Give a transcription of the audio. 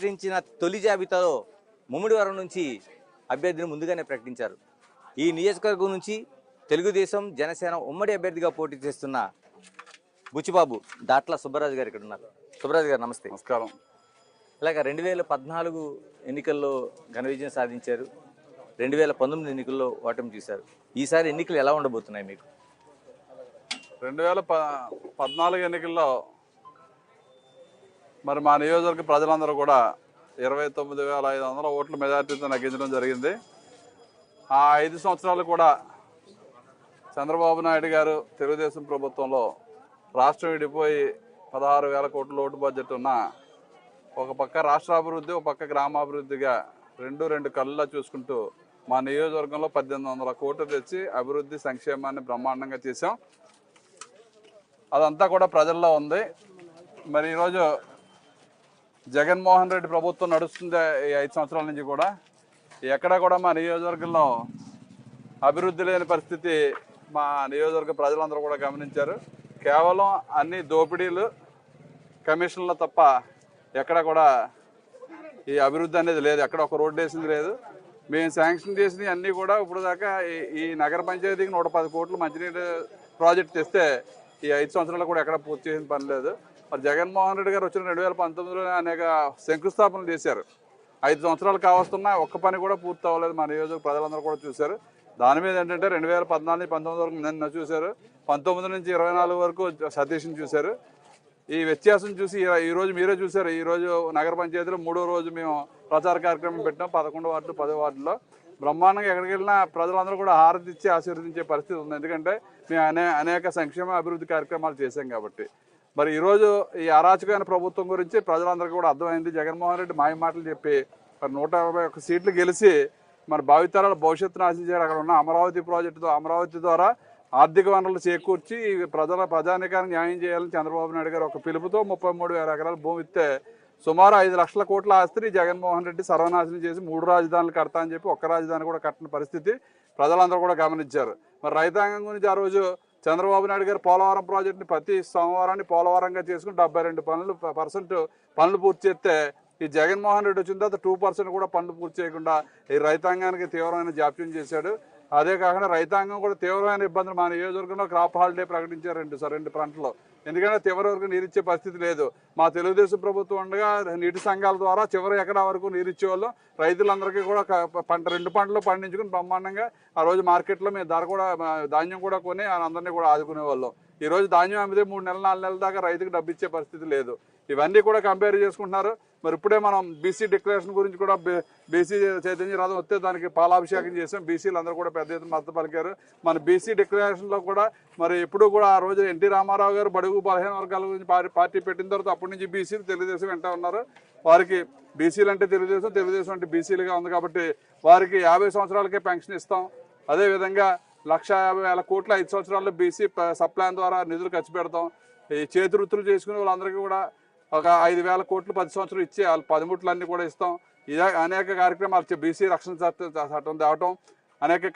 ప్రకటించిన తొలి జాబితాలో ముమ్మిడివరం నుంచి అభ్యర్థిని ముందుగానే ప్రకటించారు. ఈ నియోజకవర్గం నుంచి తెలుగుదేశం జనసేన ఉమ్మడి అభ్యర్థిగా పోటీ చేస్తున్న బుచ్చిబాబు దాట్ల సుబ్బరాజు గారు ఇక్కడ ఉన్నారు. సుబ్బరాజు గారు నమస్తే. నమస్కారం. ఇలాగ 2014 ఎన్నికల్లో ఘన విజయం సాధించారు. 2019 ఎన్నికల్లో ఓటమి చూశారు. ఈసారి ఎన్నికలు ఎలా ఉండబోతున్నాయి మీకు? 2014 ఎన్నికల్లో మరి మా నియోజకవర్గ ప్రజలందరూ కూడా 29,500 ఓట్ల మెజార్టీతో నెగ్గించడం జరిగింది. ఆ 5 సంవత్సరాలు కూడా చంద్రబాబు నాయుడు గారు తెలుగుదేశం ప్రభుత్వంలో రాష్ట్రం విడిపోయి 16,000 కోట్ల ఓటు బడ్జెట్ ఉన్న ఒక పక్క రాష్ట్రాభివృద్ధి, ఒక పక్క గ్రామాభివృద్ధిగా రెండు కళ్ళులా చూసుకుంటూ మా నియోజకవర్గంలో 1,800 కోట్లు తెచ్చి అభివృద్ధి సంక్షేమాన్ని బ్రహ్మాండంగా చేశాం. అదంతా కూడా ప్రజల్లో ఉంది. మరి ఈరోజు జగన్మోహన్ రెడ్డి ప్రభుత్వం నడుస్తుంది. ఈ 5 సంవత్సరాల నుంచి కూడా ఎక్కడ కూడా మా నియోజకవర్గంలో అభివృద్ధి లేని పరిస్థితి మా నియోజకవర్గ ప్రజలందరూ కూడా గమనించారు. కేవలం అన్ని దోపిడీలు, కమిషన్లు తప్ప ఎక్కడ కూడా ఈ అభివృద్ధి అనేది లేదు. ఎక్కడ ఒక రోడ్డు వేసింది లేదు. మేము శాంక్షన్ చేసినవి అన్నీ కూడా ఇప్పుడు దాకా ఈ నగర పంచాయతీకి 110 కోట్లు మంచినీటి ప్రాజెక్ట్ తెస్తే ఈ 5 సంవత్సరాలు కూడా ఎక్కడ పూర్తి చేసిన పని లేదు. మరి జగన్మోహన్ రెడ్డి గారు వచ్చిన 2019లో అనేక శంకుస్థాపనలు చేశారు. 5 సంవత్సరాలు కావస్తున్నా ఒక్క పని కూడా పూర్తి అవ్వలేదు. మా నియోజక ప్రజలందరూ కూడా చూశారు. దాని మీద ఏంటంటే 2014-19 వరకు నిన్న చూశారు, 19 నుంచి 24 వరకు సతీష్ని చూశారు. ఈ వ్యత్యాసం చూసి ఈరోజు మీరే చూశారు. ఈరోజు నగర పంచాయతీలో 3వ రోజు మేము ప్రచార కార్యక్రమం పెట్టాం. 11 వార్డులు 10 వార్డుల్లో బ్రహ్మాండంగా ఎక్కడికి వెళ్ళినా ప్రజలందరూ కూడా హారతి ఇచ్చి ఆశీర్వదించే పరిస్థితి ఉంది. ఎందుకంటే మేము అనేక సంక్షేమ అభివృద్ధి కార్యక్రమాలు చేశాం కాబట్టి. మరి ఈరోజు ఈ అరాచకమైన ప్రభుత్వం గురించి ప్రజలందరికీ కూడా అర్థమైంది. జగన్మోహన్ రెడ్డి మాయ మాటలు చెప్పి మరి 121 సీట్లు గెలిచి మన భావితరాల భవిష్యత్తును ఆశించారు. అక్కడ ఉన్న అమరావతి ద్వారా ఆర్థిక వనరులు చేకూర్చి ప్రజానికానికి న్యాయం చేయాలని చంద్రబాబు నాయుడు గారు ఒక పిలుపుతో 33,000 ఎకరాల భూమి ఇస్తే సుమారు 5 లక్షల కోట్ల ఆస్తిని జగన్మోహన్ రెడ్డి సర్వనాశనం చేసి 3 రాజధానులు కడతా అని చెప్పి ఒక్క రాజధాని కూడా కట్టిన పరిస్థితి ప్రజలందరూ కూడా గమనించారు. మరి రైతాంగం గురించి ఆ రోజు చంద్రబాబు నాయుడు గారు పోలవరం ప్రాజెక్టుని ప్రతి సోమవారాన్ని పోలవరంగా చేసుకుని 72% పనులు పూర్తి చేస్తే ఈ జగన్మోహన్ రెడ్డి వచ్చిన తర్వాత 2% కూడా పనులు పూర్తి చేయకుండా ఈ రైతాంగానికి తీవ్రమైన జాప్యం చేశాడు. అదే కాకుండా రైతాంగం కూడా తీవ్రమైన ఇబ్బందులు మా నియోజకవర్గంలో క్రాప్ హాలిడే ప్రకటించారు 2 పంటలు. ఎందుకంటే చివరి వరకు నీరిచ్చే పరిస్థితి లేదు. మా తెలుగుదేశం ప్రభుత్వం ఉండగా నీటి సంఘాల ద్వారా చివరి ఎకరా వరకు నీరిచ్చేవాళ్ళు. రైతులందరికీ కూడా 2 పంటలు పండించుకుని బ్రహ్మాండంగా ఆ రోజు మార్కెట్లో మేము ధాన్యం కూడా కొని అందరినీ కూడా ఆదుకునేవాళ్ళం. ఈ రోజు ధాన్యం అమ్మితే 3 నెలలు 4 నెలల దాకా రైతుకు డబ్బు ఇచ్చే పరిస్థితి లేదు. ఇవన్నీ కూడా కంపేర్ చేసుకుంటున్నారు. మరి ఇప్పుడే మనం బీసీ డిక్లరేషన్ గురించి కూడా బీసీ చైతన్య రథం వస్తే దానికి పాలాభిషేకం చేసాం. బీసీలు అందరూ కూడా పెద్ద ఎత్తున మద్దతు పలికారు. మన బీసీ డిక్లరేషన్లో కూడా మరి ఎప్పుడు కూడా ఆ రోజు ఎన్టీ రామారావు గారు బడుగు బలహీన వర్గాల గురించి పార్టీ పెట్టిన తర్వాత అప్పటి నుంచి బీసీలు తెలుగుదేశం వెంట ఉన్నారు. వారికి బీసీలు అంటే తెలుగుదేశం అంటే బీసీలుగా ఉంది కాబట్టి వారికి 50 సంవత్సరాలకే పెన్షన్ ఇస్తాం. అదేవిధంగా 1,50,000 కోట్ల 5 సంవత్సరాల్లో బీసీ సప్లాన్ ద్వారా నిధులు ఖర్చు పెడతాం. ఈ చేతి వృత్తులు చేసుకునే వాళ్ళందరికీ కూడా ఒక 5,000 కోట్లు 10 సంవత్సరాలు ఇచ్చి వాళ్ళ పనిముట్లన్నీ కూడా ఇస్తాం. అనేక కార్యక్రమాలు బీసీ రక్షణ చట్టం తేవటం అనేక